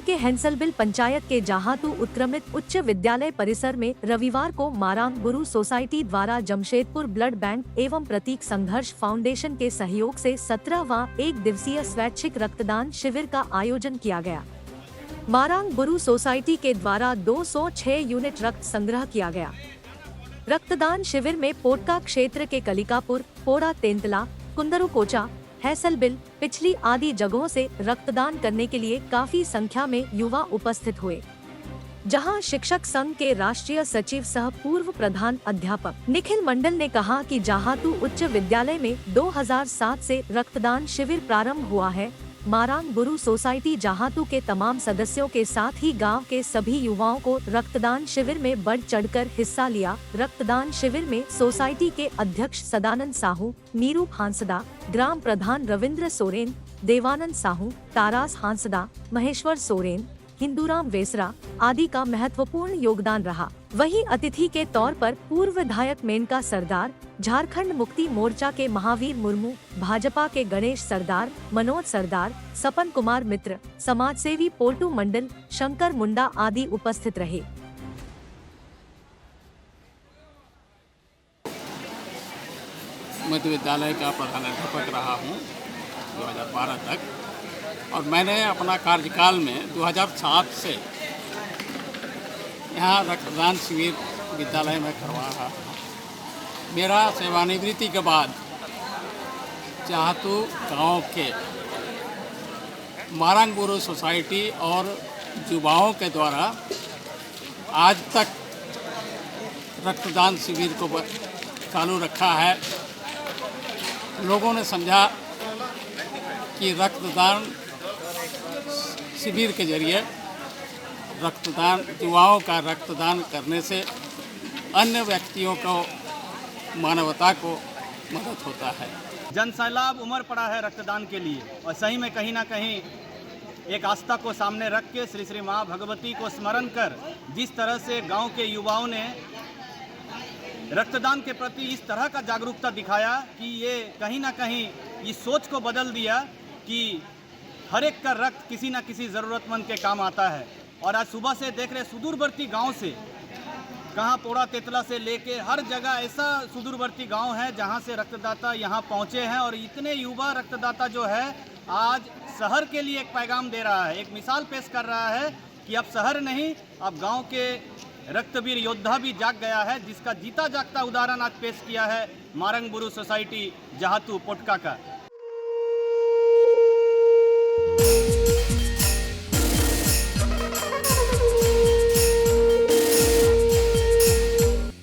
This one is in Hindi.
के हंसलबिल पंचायत के जहातू उत्क्रमित उच्च विद्यालय परिसर में रविवार को मारांग गुरु सोसाइटी द्वारा जमशेदपुर ब्लड बैंक एवं प्रतीक संघर्ष फाउंडेशन के सहयोग से 17वां एक दिवसीय स्वैच्छिक रक्तदान शिविर का आयोजन किया गया। मारांग गुरु सोसाइटी के द्वारा 206 यूनिट रक्त संग्रह किया गया। रक्तदान शिविर में पोटका क्षेत्र के कलिकापुर, पोड़ा तेंतला, कुंदरुकोचा, हैसलबिल, पिछली आदि जगहों से रक्तदान करने के लिए काफी संख्या में युवा उपस्थित हुए, जहां शिक्षक संघ के राष्ट्रीय सचिव सह पूर्व प्रधान अध्यापक निखिल मंडल ने कहा कि जहातू उच्च विद्यालय में 2007 से रक्तदान शिविर प्रारंभ हुआ है। मारांग गुरु सोसाइटी जहातू के तमाम सदस्यों के साथ ही गांव के सभी युवाओं को रक्तदान शिविर में बढ़ चढ़कर हिस्सा लिया। रक्तदान शिविर में सोसाइटी के अध्यक्ष सदानंद साहू, नीरू हांसदा, ग्राम प्रधान रविंद्र सोरेन, देवानंद साहू, तारास हांसदा, महेश्वर सोरेन, हिंदूराम वेसरा आदि का महत्वपूर्ण योगदान रहा। वहीं अतिथि के तौर पर पूर्व विधायक मेनका सरदार, झारखंड मुक्ति मोर्चा के महावीर मुर्मू, भाजपा के गणेश सरदार, मनोज सरदार, सपन कुमार मित्र, समाजसेवी पोल्टू मंडल, शंकर मुंडा आदि उपस्थित रहे। मध्य विद्यालय का प्रधानाध्यापक रहा हूँ 2012 तक, और मैंने अपना कार्यकाल में 2007 से यहाँ रक्तदान शिविर विद्यालय में करवाया। मेरा सेवानिवृत्ति के बाद जहातू गांव के मारांग गुरु सोसाइटी और युवाओं के द्वारा आज तक रक्तदान शिविर को चालू रखा है। लोगों ने समझा कि रक्तदान शिविर के जरिए रक्तदान, युवाओं का रक्तदान करने से अन्य व्यक्तियों को, मानवता को मदद होता है। जन सैलाब उमड़ पड़ा है रक्तदान के लिए, और सही में कहीं ना कहीं एक आस्था को सामने रख के श्री श्री माँ भगवती को स्मरण कर जिस तरह से गांव के युवाओं ने रक्तदान के प्रति इस तरह का जागरूकता दिखाया कि ये कहीं ना कहीं इस सोच को बदल दिया कि हर एक का रक्त किसी न किसी ज़रूरतमंद के काम आता है। और आज सुबह से देख रहे सुदूरवर्ती गांव से, कहाँ पोड़ा तेतला से लेके हर जगह ऐसा सुदूरवर्ती गांव है जहां से रक्तदाता यहां पहुंचे हैं, और इतने युवा रक्तदाता जो है आज शहर के लिए एक पैगाम दे रहा है, एक मिसाल पेश कर रहा है कि अब शहर नहीं, अब गाँव के रक्तवीर योद्धा भी जाग गया है, जिसका जीता जागता उदाहरण आज पेश किया है मारंग गुरु सोसाइटी जहातू पोटका का।